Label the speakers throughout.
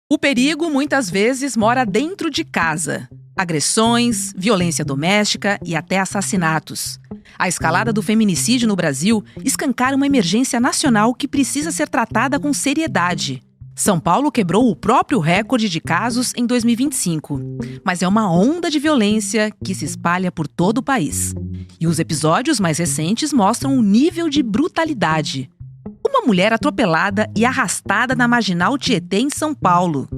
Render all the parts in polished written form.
Speaker 1: O perigo muitas vezes mora dentro de casa. Agressões, violência doméstica e até assassinatos. A escalada do feminicídio no Brasil escancara uma emergência nacional que precisa ser tratada com seriedade. São Paulo quebrou o próprio recorde de casos em 2025, mas é uma onda de violência que se espalha por todo o país. E os episódios mais recentes mostram o nível de brutalidade. Uma mulher atropelada e arrastada na Marginal Tietê, em São Paulo.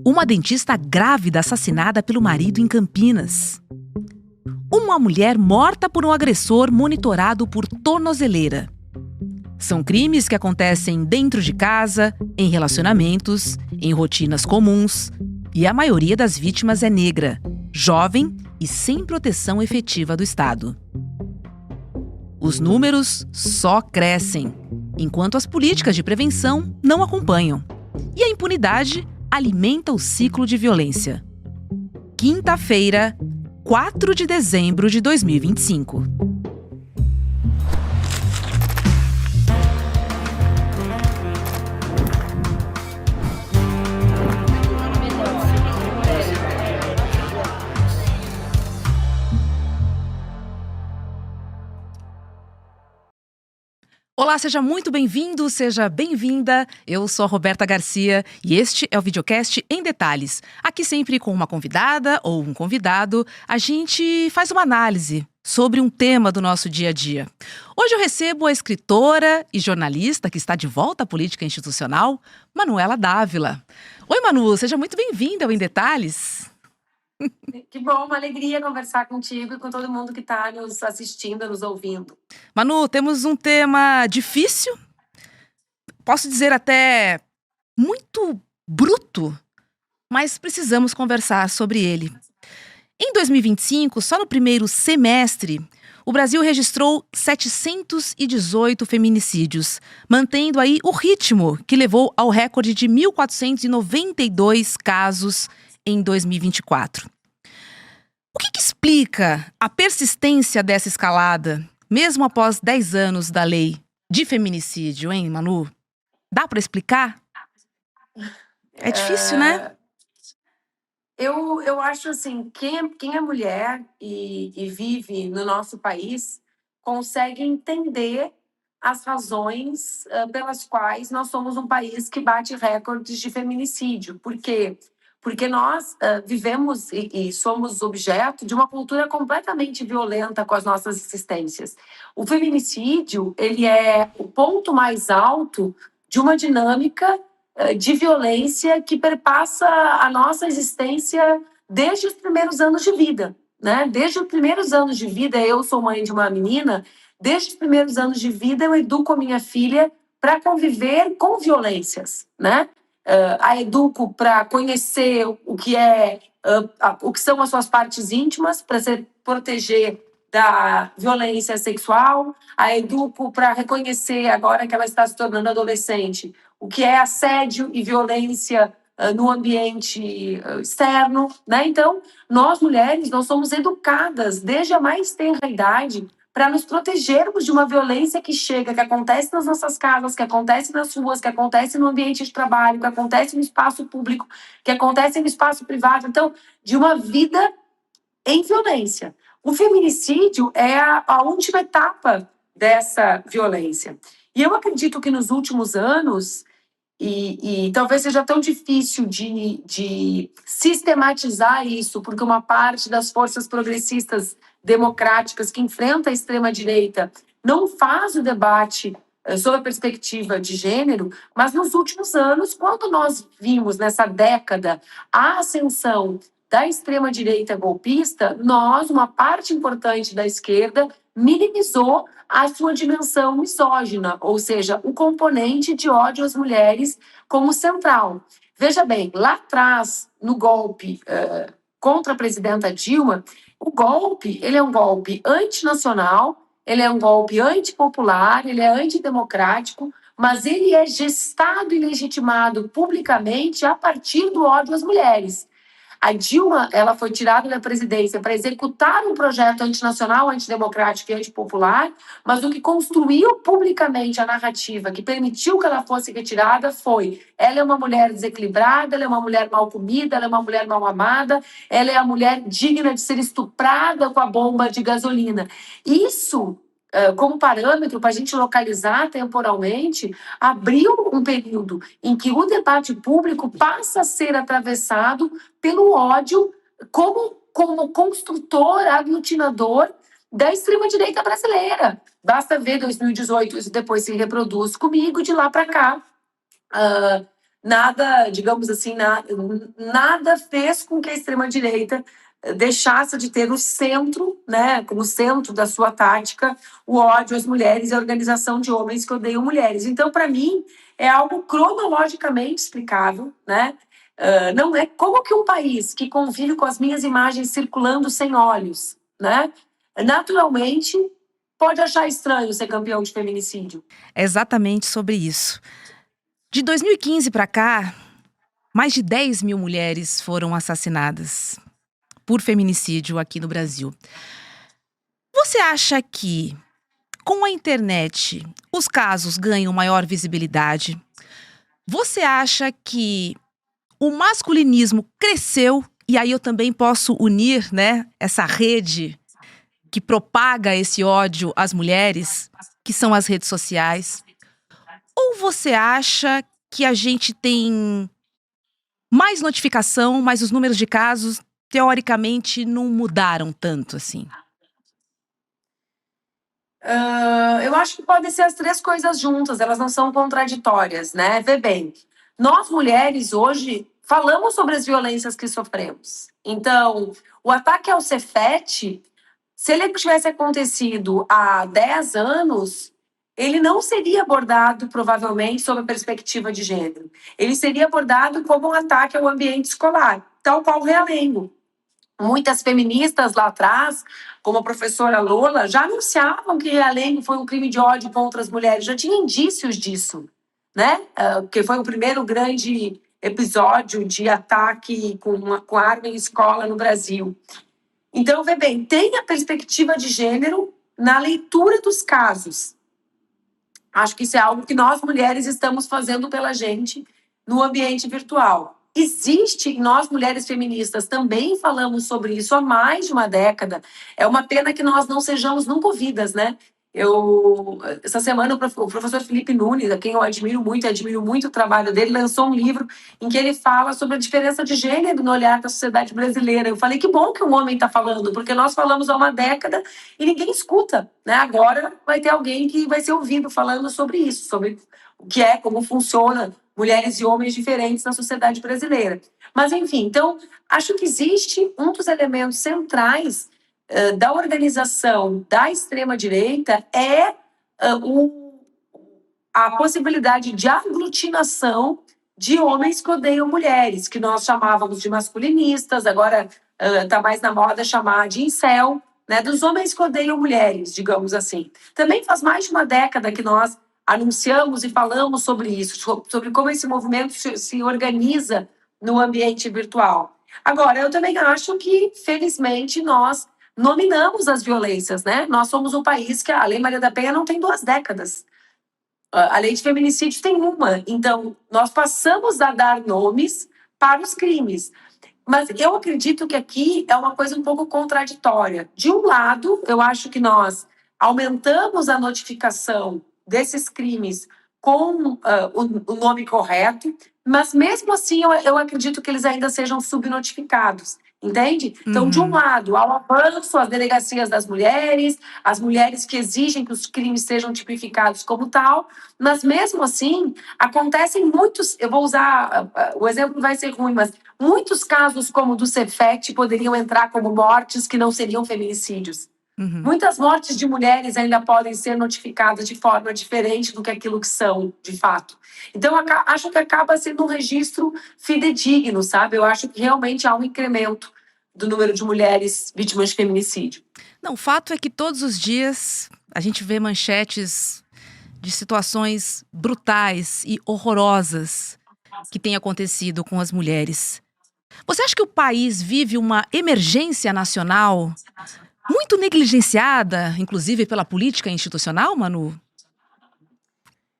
Speaker 1: Uma dentista grávida assassinada pelo marido em Campinas. Uma mulher morta por um agressor monitorado por tornozeleira. São crimes que acontecem dentro de casa, em relacionamentos, em rotinas comuns. E a maioria das vítimas é negra, jovem e sem proteção efetiva do Estado. Os números só crescem, enquanto as políticas de prevenção não acompanham. E a impunidade alimenta o ciclo de violência. Quinta-feira, 4 de dezembro de 2025. Olá, seja muito bem-vindo, seja bem-vinda. Eu sou a Roberta Garcia e este é o Videocast em Detalhes. Aqui sempre com uma convidada ou um convidado, a gente faz uma análise sobre um tema do nosso dia a dia. Hoje eu recebo a escritora e jornalista que está de volta à política institucional, Manuela Dávila. Oi, Manu, seja muito bem-vinda ao Em Detalhes.
Speaker 2: Que bom, uma alegria conversar contigo e com todo mundo que está nos assistindo, nos ouvindo.
Speaker 1: Manu, temos um tema difícil, posso dizer até muito bruto, mas precisamos conversar sobre ele. Em 2025, só no primeiro semestre, o Brasil registrou 718 feminicídios, mantendo aí o ritmo que levou ao recorde de 1.492 casos em 2024. O que explica a persistência dessa escalada, mesmo após 10 anos da lei de feminicídio, hein, Manu? Dá para explicar? É difícil, né?
Speaker 2: Eu acho assim, quem é mulher e vive no nosso país consegue entender as razões pelas quais nós somos um país que bate recordes de feminicídio. Por quê? Porque nós vivemos e somos objeto de uma cultura completamente violenta com as nossas existências. O feminicídio, ele é o ponto mais alto de uma dinâmica de violência que perpassa a nossa existência desde os primeiros anos de vida, né? Desde os primeiros anos de vida, eu sou mãe de uma menina, desde os primeiros anos de vida eu educo a minha filha para conviver com violências, né? A educo para conhecer o que o que são as suas partes íntimas, para se proteger da violência sexual, a educo para reconhecer, agora que ela está se tornando adolescente, o que é assédio e violência no ambiente externo, né? Então, nós mulheres, nós somos educadas desde a mais tenra idade para nos protegermos de uma violência que chega, que acontece nas nossas casas, que acontece nas ruas, que acontece no ambiente de trabalho, que acontece no espaço público, que acontece no espaço privado. Então, de uma vida em violência. O feminicídio é a última etapa dessa violência. E eu acredito que nos últimos anos, e talvez seja tão difícil de sistematizar isso, porque uma parte das forças progressistas democráticas que enfrenta a extrema-direita não faz o debate sob a perspectiva de gênero, mas nos últimos anos, quando nós vimos nessa década a ascensão da extrema-direita golpista, uma parte importante da esquerda, minimizou a sua dimensão misógina, ou seja, o componente de ódio às mulheres como central. Veja bem, lá atrás, no golpe contra a presidenta Dilma, o golpe, ele é um golpe antinacional, ele é um golpe antipopular, ele é antidemocrático, mas ele é gestado e legitimado publicamente a partir do ódio às mulheres. A Dilma, ela foi tirada da presidência para executar um projeto antinacional, antidemocrático e antipopular, mas o que construiu publicamente a narrativa que permitiu que ela fosse retirada foi: ela é uma mulher desequilibrada, ela é uma mulher mal comida, ela é uma mulher mal amada, ela é a mulher digna de ser estuprada com a bomba de gasolina. Isso, como parâmetro para a gente localizar temporalmente, abriu um período em que o debate público passa a ser atravessado pelo ódio como construtor, aglutinador da extrema-direita brasileira. Basta ver 2018, isso depois se reproduz comigo, de lá para cá. Nada, digamos assim, nada fez com que a extrema-direita deixasse de ter o centro, né, como centro da sua tática, o ódio às mulheres e a organização de homens que odeiam mulheres. Então, para mim, é algo cronologicamente explicável, né? Não é como que um país que convive com as minhas imagens circulando sem olhos, né, naturalmente pode achar estranho ser campeão de feminicídio.
Speaker 1: É exatamente sobre isso. De 2015 para cá, mais de 10 mil mulheres foram assassinadas por feminicídio aqui no Brasil. Você acha que, com a internet, os casos ganham maior visibilidade? Você acha que o masculinismo cresceu e aí eu também posso unir, né, essa rede que propaga esse ódio às mulheres, que são as redes sociais? Ou você acha que a gente tem mais notificação, mas os números de casos, teoricamente, não mudaram tanto assim?
Speaker 2: Eu acho que podem ser as três coisas juntas, elas não são contraditórias, né? Vê bem, nós mulheres hoje falamos sobre as violências que sofremos. Então, o ataque ao Cefete, se ele tivesse acontecido há 10 anos, ele não seria abordado, provavelmente, sob a perspectiva de gênero. Ele seria abordado como um ataque ao ambiente escolar, tal qual o Realengo. Muitas feministas lá atrás, como a professora Lola, já anunciavam que Realengo foi um crime de ódio contra as mulheres, já tinha indícios disso, né? Porque foi o primeiro grande episódio de ataque com arma em escola no Brasil. Então, vê bem, tem a perspectiva de gênero na leitura dos casos. Acho que isso é algo que nós mulheres estamos fazendo pela gente no ambiente virtual. Existe, nós mulheres feministas também falamos sobre isso há mais de uma década. É uma pena que nós não sejamos nunca ouvidas, né? Essa semana, o professor Felipe Nunes, a quem eu admiro muito o trabalho dele, lançou um livro em que ele fala sobre a diferença de gênero no olhar da sociedade brasileira. Eu falei, que bom que um homem está falando, porque nós falamos há uma década e ninguém escuta, né? Agora vai ter alguém que vai ser ouvido falando sobre isso, sobre o que é, como funciona mulheres e homens diferentes na sociedade brasileira. Mas, enfim, então, acho que existe um dos elementos centrais da organização da extrema-direita a possibilidade de aglutinação de homens que odeiam mulheres, que nós chamávamos de masculinistas, agora está mais na moda chamar de incel, né, dos homens que odeiam mulheres, digamos assim. Também faz mais de uma década que nós anunciamos e falamos sobre isso, sobre como esse movimento se organiza no ambiente virtual. Agora, eu também acho que, felizmente, nós nominamos as violências, né? Nós somos um país que a Lei Maria da Penha não tem 2 décadas. A lei de feminicídio tem uma. Então, nós passamos a dar nomes para os crimes. Mas eu acredito que aqui é uma coisa um pouco contraditória. De um lado, eu acho que nós aumentamos a notificação desses crimes com o nome correto, mas mesmo assim eu acredito que eles ainda sejam subnotificados. Entende? Então, de um lado, há o avanço às delegacias das mulheres, as mulheres que exigem que os crimes sejam tipificados como tal, mas mesmo assim, acontecem muitos, eu vou usar, o exemplo vai ser ruim, mas muitos casos como o do Cefete poderiam entrar como mortes que não seriam feminicídios. Muitas mortes de mulheres ainda podem ser notificadas de forma diferente do que aquilo que são, de fato. Então, acho que acaba sendo um registro fidedigno, sabe? Eu acho que realmente há um incremento do número de mulheres vítimas de feminicídio.
Speaker 1: Não, o fato é que todos os dias a gente vê manchetes de situações brutais e horrorosas que têm acontecido com as mulheres. Você acha que o país vive uma emergência nacional muito negligenciada, inclusive pela política institucional, Manu?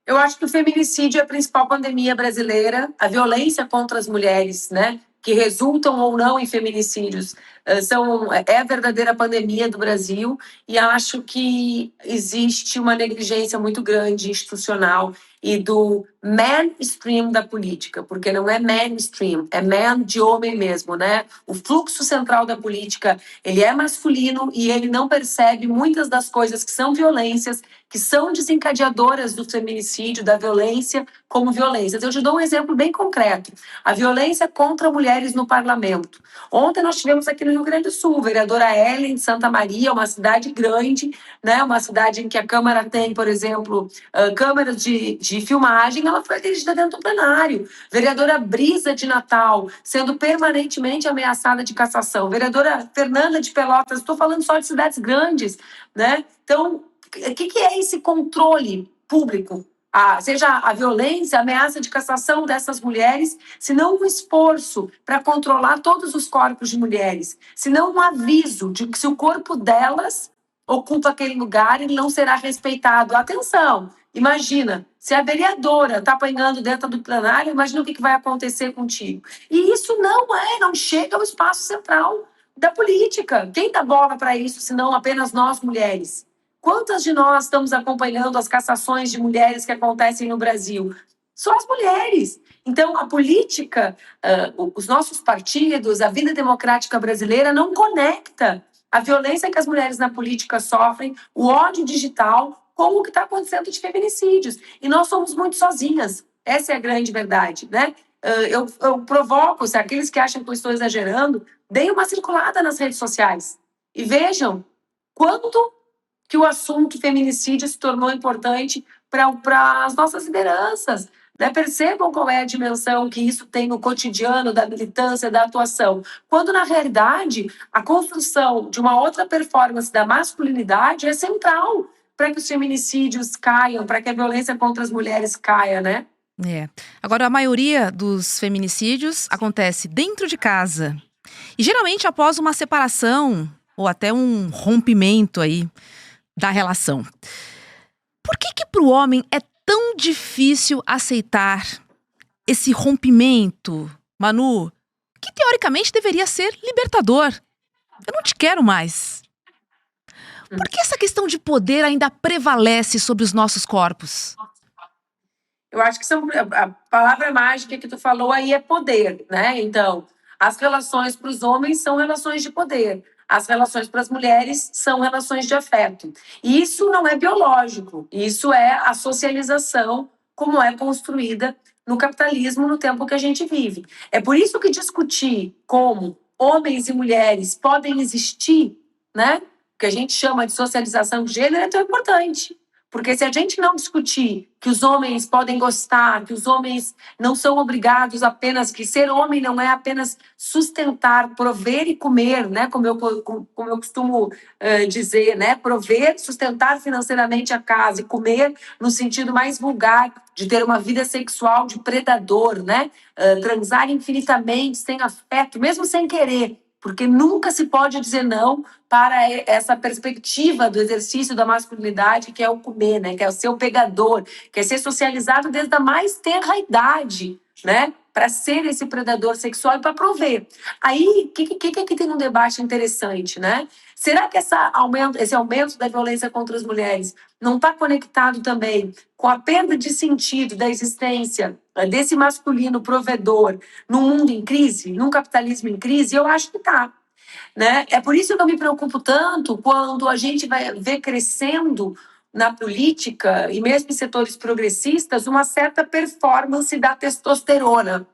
Speaker 2: Eu acho que o feminicídio é a principal pandemia brasileira, a violência contra as mulheres, né, que resultam ou não em feminicídios, é a verdadeira pandemia do Brasil, e acho que existe uma negligência muito grande institucional e do mainstream da política, porque não é mainstream, é man de homem mesmo, né? O fluxo central da política, ele é masculino e ele não percebe muitas das coisas que são violências, que são desencadeadoras do feminicídio, da violência como violências. Eu te dou um exemplo bem concreto. A violência contra mulheres no parlamento. Ontem nós tivemos aqui no Rio Grande do Sul, vereadora Ellen de Santa Maria, uma cidade grande, né, uma cidade em que a Câmara tem, por exemplo, câmeras de filmagem, ela foi dirigida dentro do plenário. Vereadora Brisa de Natal, sendo permanentemente ameaçada de cassação. Vereadora Fernanda de Pelotas, estou falando só de cidades grandes, né? Então, o que é esse controle público? Seja a violência, a ameaça de cassação dessas mulheres, se não um esforço para controlar todos os corpos de mulheres, se não um aviso de que se o corpo delas ocupa aquele lugar, ele não será respeitado. Atenção, imagina, se a vereadora está apanhando dentro do plenário, imagina o que vai acontecer contigo. E isso não chega ao espaço central da política. Quem dá bola para isso, senão apenas nós mulheres? Quantas de nós estamos acompanhando as cassações de mulheres que acontecem no Brasil? Só as mulheres. Então, a política, os nossos partidos, a vida democrática brasileira não conecta a violência que as mulheres na política sofrem, o ódio digital, com o que está acontecendo de feminicídios. E nós somos muito sozinhas. Essa é a grande verdade, né? Eu provoco, se aqueles que acham que eu estou exagerando, deem uma circulada nas redes sociais e vejam quanto que o assunto feminicídio se tornou importante para as nossas lideranças. Né? Percebam qual é a dimensão que isso tem no cotidiano da militância, da atuação. Quando, na realidade, a construção de uma outra performance da masculinidade é central para que os feminicídios caiam, para que a violência contra as mulheres caia, né?
Speaker 1: Agora, a maioria dos feminicídios acontece dentro de casa. E geralmente após uma separação ou até um rompimento aí da relação. Por que para o homem é tão difícil aceitar esse rompimento, Manu, que teoricamente deveria ser libertador? Eu não te quero mais. Por que essa questão de poder ainda prevalece sobre os nossos corpos?
Speaker 2: Eu acho que a palavra mágica que tu falou aí é poder, né? Então, as relações para os homens são relações de poder. As relações para as mulheres são relações de afeto. E isso não é biológico, isso é a socialização como é construída no capitalismo no tempo que a gente vive. É por isso que discutir como homens e mulheres podem existir, né? O que a gente chama de socialização de gênero é tão importante. Porque se a gente não discutir que os homens podem gostar, que os homens não são obrigados apenas, que ser homem não é apenas sustentar, prover e comer, né? Como eu costumo dizer, né? Prover, sustentar financeiramente a casa e comer no sentido mais vulgar de ter uma vida sexual de predador, né? Transar infinitamente, sem afeto, mesmo sem querer. Porque nunca se pode dizer não para essa perspectiva do exercício da masculinidade, que é o comer, né? Que é o ser o pegador, que é ser socializado desde a mais tenra idade, né? Para ser esse predador sexual e para prover. Aí, que aqui tem um debate interessante, né? Será que esse aumento da violência contra as mulheres não está conectado também com a perda de sentido da existência desse masculino provedor num mundo em crise, num capitalismo em crise? Eu acho que está. Né? É por isso que eu me preocupo tanto quando a gente vai ver crescendo na política e mesmo em setores progressistas uma certa performance da testosterona,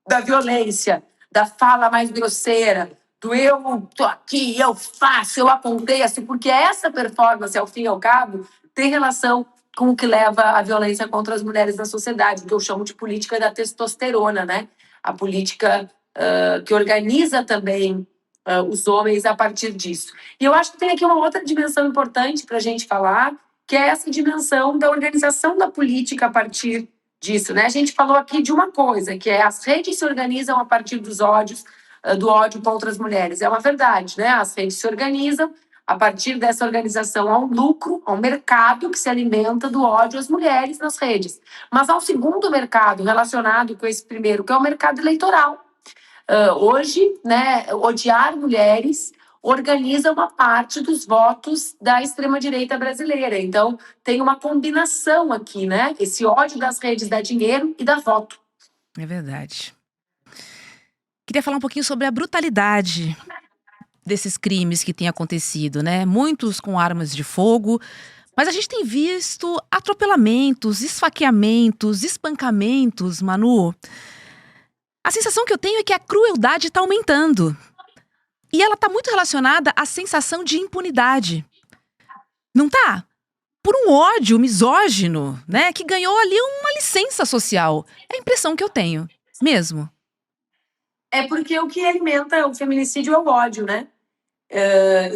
Speaker 2: da violência, da fala mais grosseira, do eu tô aqui, eu faço, eu aconteço, porque essa performance, ao fim e ao cabo, tem relação com o que leva à violência contra as mulheres na sociedade, o que eu chamo de política da testosterona, né? A política que organiza também os homens a partir disso. E eu acho que tem aqui uma outra dimensão importante para a gente falar, que é essa dimensão da organização da política a partir disso, né? A gente falou aqui de uma coisa, que é as redes se organizam a partir do ódio contra as mulheres. É uma verdade, né? As redes se organizam a partir dessa organização há um lucro, há um mercado que se alimenta do ódio às mulheres nas redes. Mas há um segundo mercado relacionado com esse primeiro, que é o mercado eleitoral. Hoje, né, odiar mulheres organiza uma parte dos votos da extrema-direita brasileira. Então, tem uma combinação aqui, né? Esse ódio das redes dá dinheiro e dá voto.
Speaker 1: É verdade. Queria falar um pouquinho sobre a brutalidade desses crimes que têm acontecido, né? Muitos com armas de fogo, mas a gente tem visto atropelamentos, esfaqueamentos, espancamentos, Manu. A sensação que eu tenho é que a crueldade está aumentando. E ela está muito relacionada à sensação de impunidade. Não tá? Por um ódio misógino, né? Que ganhou ali uma licença social. É a impressão que eu tenho. Mesmo.
Speaker 2: É porque o que alimenta o feminicídio é o ódio, né?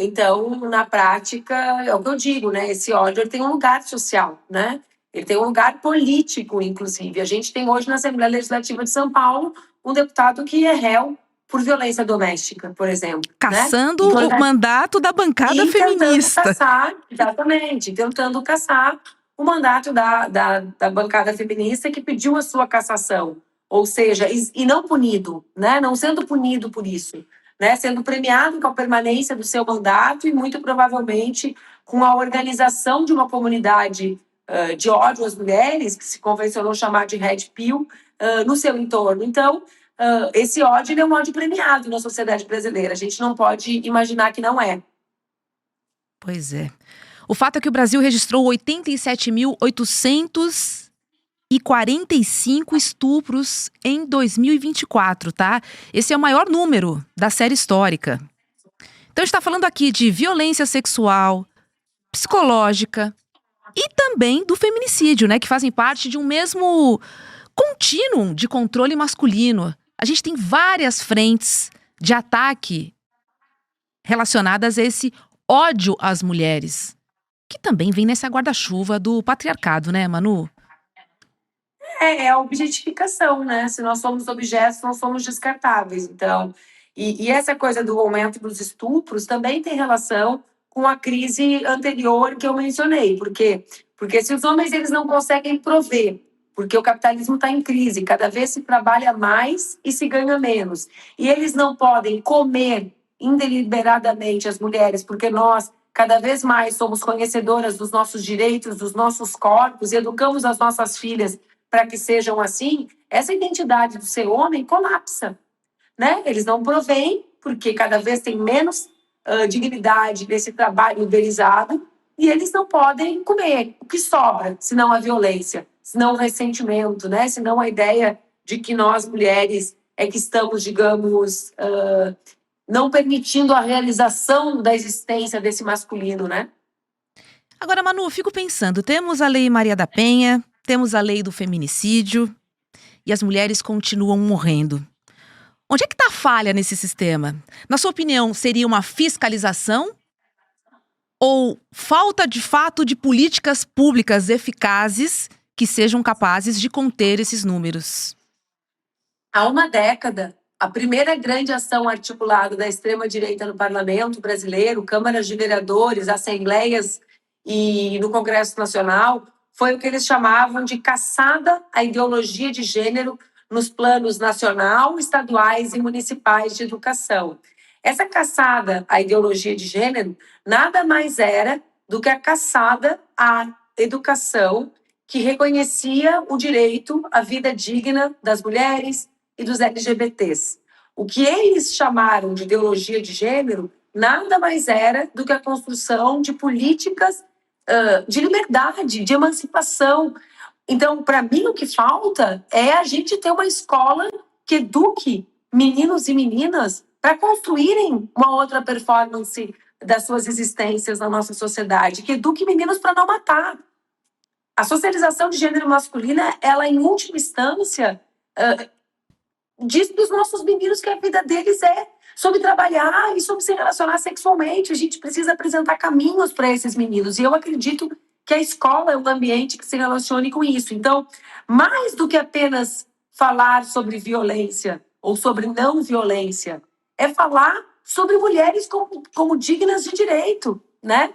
Speaker 2: Então, na prática, é o que eu digo, né? Esse ódio ele tem um lugar social, né? Ele tem um lugar político, inclusive. A gente tem hoje na Assembleia Legislativa de São Paulo um deputado que é réu por violência doméstica, por exemplo.
Speaker 1: Caçando
Speaker 2: né?
Speaker 1: o mandato da bancada feminista.
Speaker 2: Tentando caçar, exatamente, tentando caçar o mandato da bancada feminista que pediu a sua cassação. Ou seja, e não punido, né? Não sendo punido por isso. Né, sendo premiado com a permanência do seu mandato e, muito provavelmente, com a organização de uma comunidade de ódio às mulheres, que se convencionou chamar de Red Pill, no seu entorno. Então, esse ódio é um ódio premiado na sociedade brasileira. A gente não pode imaginar que não é.
Speaker 1: Pois é. O fato é que o Brasil registrou 87.845 estupros em 2024, tá? Esse é o maior número da série histórica. Então, a gente está falando aqui de violência sexual, psicológica e também do feminicídio, né? Que fazem parte de um mesmo contínuo de controle masculino. A gente tem várias frentes de ataque relacionadas a esse ódio às mulheres, que também vem nessa guarda-chuva do patriarcado, né, Manu?
Speaker 2: É a objetificação, né? Se nós somos objetos, nós somos descartáveis. Então, e essa coisa do aumento dos estupros também tem relação com a crise anterior que eu mencionei. Por quê? Porque se os homens eles não conseguem prover, porque o capitalismo está em crise, cada vez se trabalha mais e se ganha menos. E eles não podem comer indeliberadamente as mulheres, porque nós cada vez mais somos conhecedoras dos nossos direitos, dos nossos corpos, e educamos as nossas filhas para que sejam assim, essa identidade do ser homem colapsa, né? Eles não provêm, porque cada vez tem menos dignidade nesse trabalho uberizado, e eles não podem comer. O que sobra, se não a violência, se não o ressentimento, né? Se não a ideia de que nós, mulheres, é que estamos, digamos, não permitindo a realização da existência desse masculino, né?
Speaker 1: Agora, Manu, fico pensando, temos a Lei Maria da Penha, temos a lei do feminicídio e as mulheres continuam morrendo. Onde é que está a falha nesse sistema? Na sua opinião, seria uma fiscalização? Ou falta de fato de políticas públicas eficazes que sejam capazes de conter esses números?
Speaker 2: Há uma década, a primeira grande ação articulada da extrema-direita no parlamento brasileiro, câmaras de vereadores, assembleias e no Congresso Nacional, foi o que eles chamavam de caçada à ideologia de gênero nos planos nacional, estaduais e municipais de educação. Essa caçada à ideologia de gênero nada mais era do que a caçada à educação que reconhecia o direito à vida digna das mulheres e dos LGBTs. O que eles chamaram de ideologia de gênero nada mais era do que a construção de políticas de liberdade, de emancipação. Então, para mim, o que falta é a gente ter uma escola que eduque meninos e meninas para construírem uma outra performance das suas existências na nossa sociedade, que eduque meninos para não matar. A socialização de gênero masculina, ela, em última instância, diz para os nossos meninos que a vida deles é sobre trabalhar e sobre se relacionar sexualmente. A gente precisa apresentar caminhos para esses meninos. E eu acredito que a escola é um ambiente que se relacione com isso. Então, mais do que apenas falar sobre violência ou sobre não violência, é falar sobre mulheres como dignas de direito, né?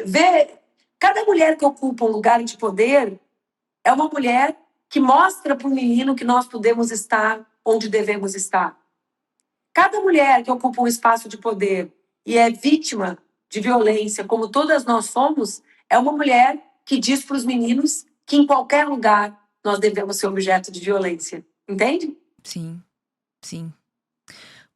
Speaker 2: Ver cada mulher que ocupa um lugar de poder é uma mulher que mostra para o menino que nós podemos estar onde devemos estar. Cada mulher que ocupa um espaço de poder e é vítima de violência, como todas nós somos, é uma mulher que diz para os meninos que em qualquer lugar nós devemos ser objeto de violência. Entende?
Speaker 1: Sim, sim.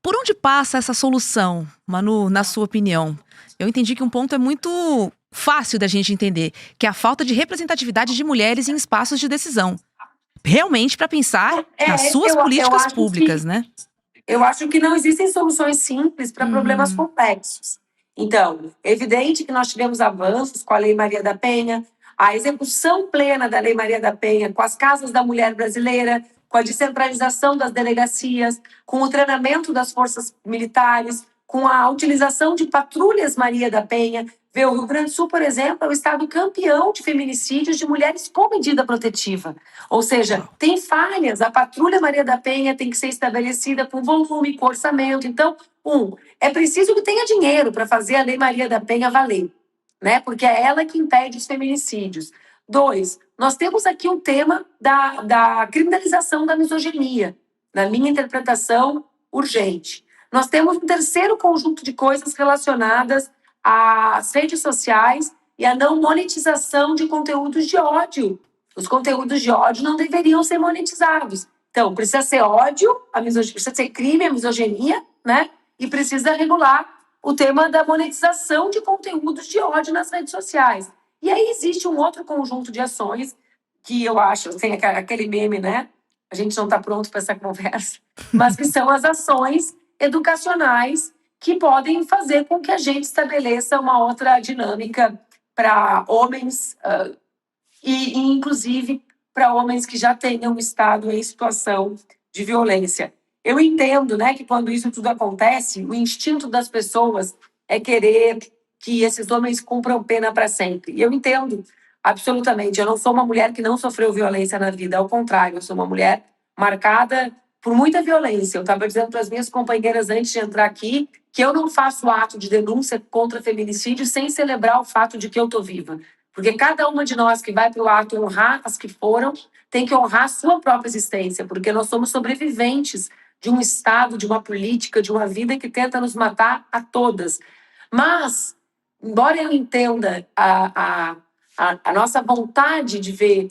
Speaker 1: Por onde passa essa solução, Manu, na sua opinião? Eu entendi que um ponto é muito fácil da gente entender, que é a falta de representatividade de mulheres em espaços de decisão. Realmente para pensar nas suas políticas públicas, né?
Speaker 2: Eu acho que não existem soluções simples para problemas complexos. Então, é evidente que nós tivemos avanços com a Lei Maria da Penha, a execução plena da Lei Maria da Penha, com as casas da mulher brasileira, com a descentralização das delegacias, com o treinamento das forças militares, com a utilização de patrulhas Maria da Penha. O Rio Grande do Sul, por exemplo, é o estado campeão de feminicídios de mulheres com medida protetiva. Ou seja, tem falhas. A patrulha Maria da Penha tem que ser estabelecida com volume, com orçamento. Então, é preciso que tenha dinheiro para fazer a Lei Maria da Penha valer, né? Porque é ela que impede os feminicídios. 2, nós temos aqui um tema da criminalização da misoginia, na minha interpretação, urgente. Nós temos um terceiro conjunto de coisas relacionadas às redes sociais e à não monetização de conteúdos de ódio. Os conteúdos de ódio não deveriam ser monetizados. Então, precisa ser ódio, precisa ser crime, a misoginia, né? E precisa regular o tema da monetização de conteúdos de ódio nas redes sociais. E aí existe um outro conjunto de ações que eu acho, assim, aquele meme, né? A gente não está pronto para essa conversa, mas que são as ações educacionais que podem fazer com que a gente estabeleça uma outra dinâmica para homens e inclusive, para homens que já tenham estado em situação de violência. Eu entendo, né, que quando isso tudo acontece, o instinto das pessoas é querer que esses homens cumpram pena para sempre. E eu entendo absolutamente. Eu não sou uma mulher que não sofreu violência na vida, ao contrário, eu sou uma mulher marcada por muita violência. Eu estava dizendo para as minhas companheiras antes de entrar aqui que eu não faço ato de denúncia contra feminicídio sem celebrar o fato de que eu estou viva. Porque cada uma de nós que vai para o ato honrar as que foram, tem que honrar a sua própria existência, porque nós somos sobreviventes de um Estado, de uma política, de uma vida que tenta nos matar a todas. Mas, embora eu entenda a nossa vontade de ver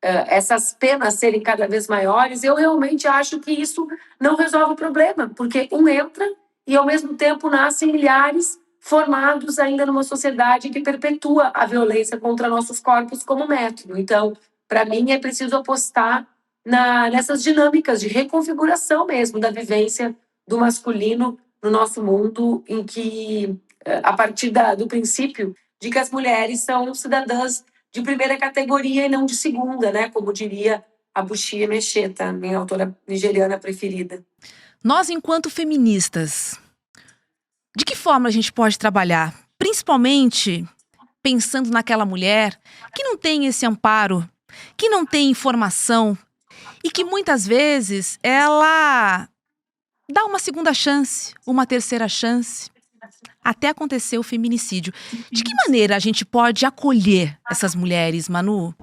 Speaker 2: essas penas serem cada vez maiores, eu realmente acho que isso não resolve o problema, porque entra e, ao mesmo tempo, nascem milhares formados ainda numa sociedade que perpetua a violência contra nossos corpos como método. Então, para mim, é preciso apostar nessas dinâmicas de reconfiguração mesmo da vivência do masculino no nosso mundo, em que, a partir do princípio de que as mulheres são cidadãs de primeira categoria e não de segunda, né? Como diria a Bushia Mecheta, minha autora nigeriana preferida.
Speaker 1: Nós, enquanto feministas, de que forma a gente pode trabalhar, principalmente pensando naquela mulher que não tem esse amparo, que não tem informação e que muitas vezes ela dá uma segunda chance, uma terceira chance, até acontecer o feminicídio. De que maneira a gente pode acolher essas mulheres, Manu?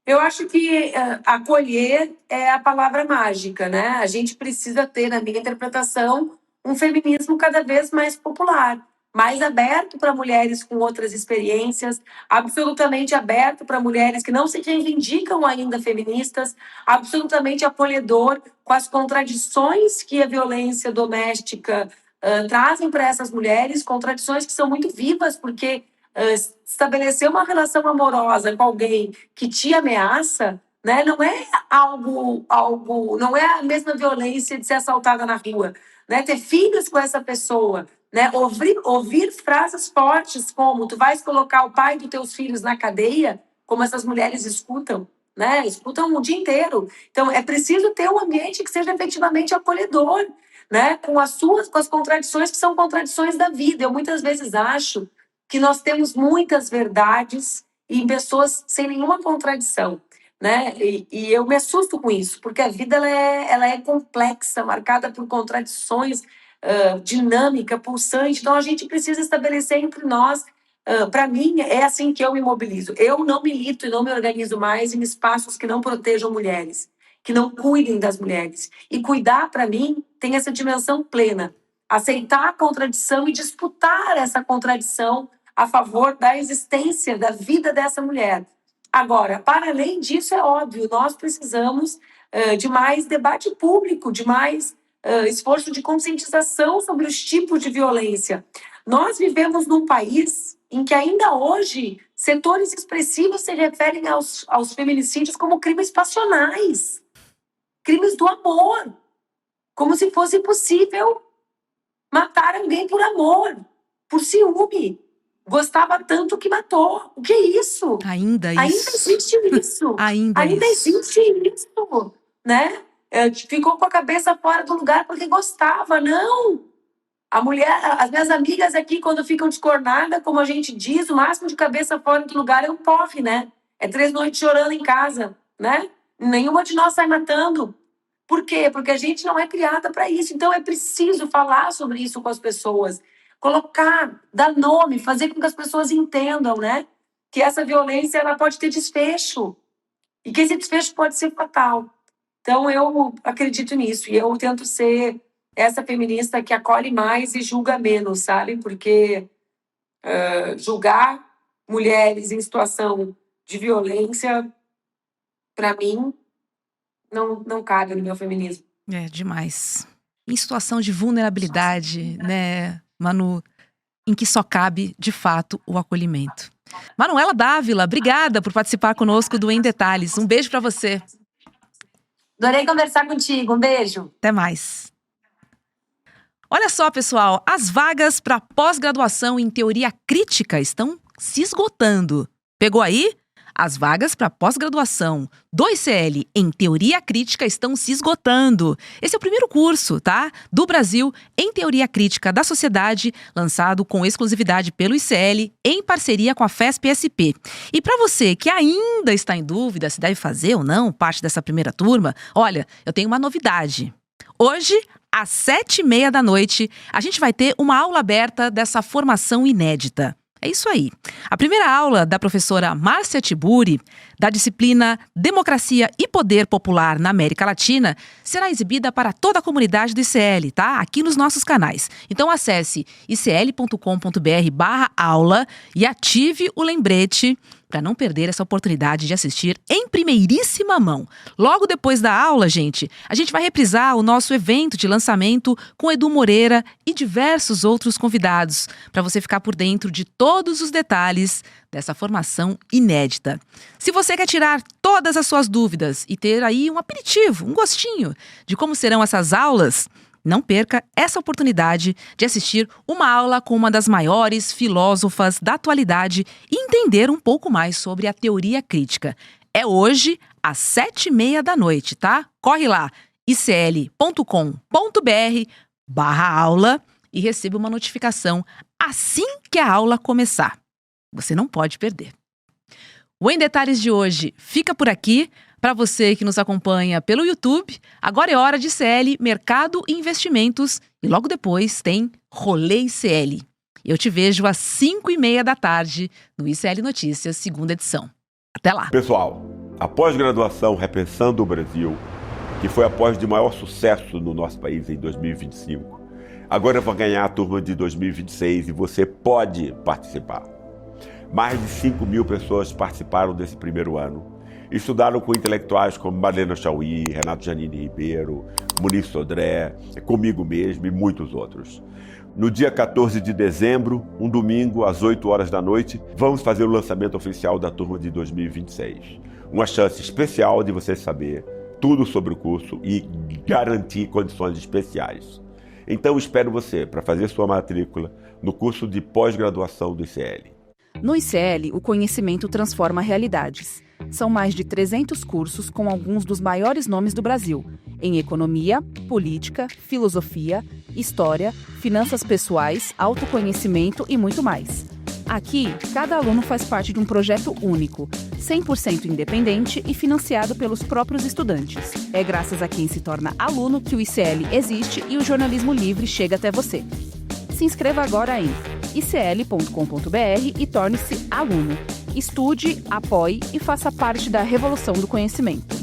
Speaker 2: Eu acho que acolher é a palavra mágica, né? A gente precisa ter, na minha interpretação, um feminismo cada vez mais popular, mais aberto para mulheres com outras experiências, absolutamente aberto para mulheres que não se reivindicam ainda feministas, absolutamente acolhedor com as contradições que a violência doméstica trazem para essas mulheres, contradições que são muito vivas, porque estabelecer uma relação amorosa com alguém que te ameaça, né, não é algo, não é a mesma violência de ser assaltada na rua, né? Ter filhos com essa pessoa, né? Ouvir frases fortes como tu vais colocar o pai dos teus filhos na cadeia, como essas mulheres escutam, né? Escutam o dia inteiro. Então é preciso ter um ambiente que seja efetivamente acolhedor, né? Com as contradições que são contradições da vida. Eu muitas vezes acho que nós temos muitas verdades e pessoas sem nenhuma contradição, né? E eu me assusto com isso, porque a vida ela é complexa, marcada por contradições, dinâmica, pulsante. Então a gente precisa estabelecer entre nós. Para mim, é assim que eu me mobilizo. Eu não milito e não me organizo mais em espaços que não protejam mulheres, que não cuidem das mulheres. E cuidar, para mim, tem essa dimensão plena. Aceitar a contradição e disputar essa contradição a favor da existência, da vida dessa mulher. Agora, para além disso, é óbvio, nós precisamos de mais debate público, de mais esforço de conscientização sobre os tipos de violência. Nós vivemos num país em que ainda hoje setores expressivos se referem aos feminicídios como crimes passionais, crimes do amor, como se fosse possível matar alguém por amor, por ciúme. Gostava tanto que matou. O que é isso?
Speaker 1: Ainda
Speaker 2: existe isso. Ainda existe isso, né? Ficou com a cabeça fora do lugar porque gostava. Não! A mulher, as minhas amigas aqui, quando ficam descornadas, como a gente diz, o máximo de cabeça fora do lugar é um porre, né? É 3 noites chorando em casa, né? Nenhuma de nós sai matando. Por quê? Porque a gente não é criada para isso. Então é preciso falar sobre isso com as pessoas. Colocar, dar nome, fazer com que as pessoas entendam, né? Que essa violência ela pode ter desfecho. E que esse desfecho pode ser fatal. Então eu acredito nisso. E eu tento ser essa feminista que acolhe mais e julga menos, sabe? Porque julgar mulheres em situação de violência, para mim, não cabe no meu feminismo.
Speaker 1: É demais. Em situação de vulnerabilidade, né, Manu, em que só cabe, de fato, o acolhimento. Manuela Dávila, obrigada por participar conosco do Em Detalhes. Um beijo para você.
Speaker 2: Adorei conversar contigo. Um beijo.
Speaker 1: Até mais. Olha só, pessoal, as vagas para pós-graduação em teoria crítica estão se esgotando. Pegou aí? As vagas para pós-graduação do ICL em teoria crítica estão se esgotando. Esse é o primeiro curso, tá? Do Brasil em teoria crítica da sociedade, lançado com exclusividade pelo ICL em parceria com a FESP-SP. E para você que ainda está em dúvida se deve fazer ou não parte dessa primeira turma, olha, eu tenho uma novidade. Hoje, às 7h30 da noite, a gente vai ter uma aula aberta dessa formação inédita. É isso aí. A primeira aula da professora Márcia Tiburi, da disciplina Democracia e Poder Popular na América Latina, será exibida para toda a comunidade do ICL, tá? Aqui nos nossos canais. Então acesse icl.com.br/aula e ative o lembrete para não perder essa oportunidade de assistir em primeiríssima mão. Logo depois da aula, gente, a gente vai reprisar o nosso evento de lançamento com Edu Moreira e diversos outros convidados, para você ficar por dentro de todos os detalhes dessa formação inédita. Se você quer tirar todas as suas dúvidas e ter aí um aperitivo, um gostinho de como serão essas aulas, não perca essa oportunidade de assistir uma aula com uma das maiores filósofas da atualidade e entender um pouco mais sobre a teoria crítica. É hoje, às 7h30 da noite, tá? Corre lá, icl.com.br/aula e receba uma notificação assim que a aula começar. Você não pode perder. O Em Detalhes de hoje fica por aqui. Para você que nos acompanha pelo YouTube, agora é hora de ICL, Mercado e Investimentos. E logo depois tem Rolê ICL. Eu te vejo às 5h30 da tarde no ICL Notícias, segunda edição. Até lá.
Speaker 3: Pessoal, a pós-graduação Repensando o Brasil, que foi a pós de maior sucesso no nosso país em 2025, agora vai ganhar a turma de 2026 e você pode participar. Mais de 5.000 pessoas participaram desse primeiro ano. Estudaram com intelectuais como Marlene Chauí, Renato Janine Ribeiro, Muniz Sodré, comigo mesmo e muitos outros. No dia 14 de dezembro, um domingo, às 8 horas da noite, vamos fazer o lançamento oficial da turma de 2026. Uma chance especial de você saber tudo sobre o curso e garantir condições especiais. Então espero você para fazer sua matrícula no curso de pós-graduação do ICL.
Speaker 4: No ICL, o conhecimento transforma realidades. São mais de 300 cursos com alguns dos maiores nomes do Brasil, em economia, política, filosofia, história, finanças pessoais, autoconhecimento e muito mais. Aqui, cada aluno faz parte de um projeto único, 100% independente e financiado pelos próprios estudantes. É graças a quem se torna aluno que o ICL existe e o jornalismo livre chega até você. Se inscreva agora em icl.com.br e torne-se aluno. Estude, apoie e faça parte da revolução do conhecimento.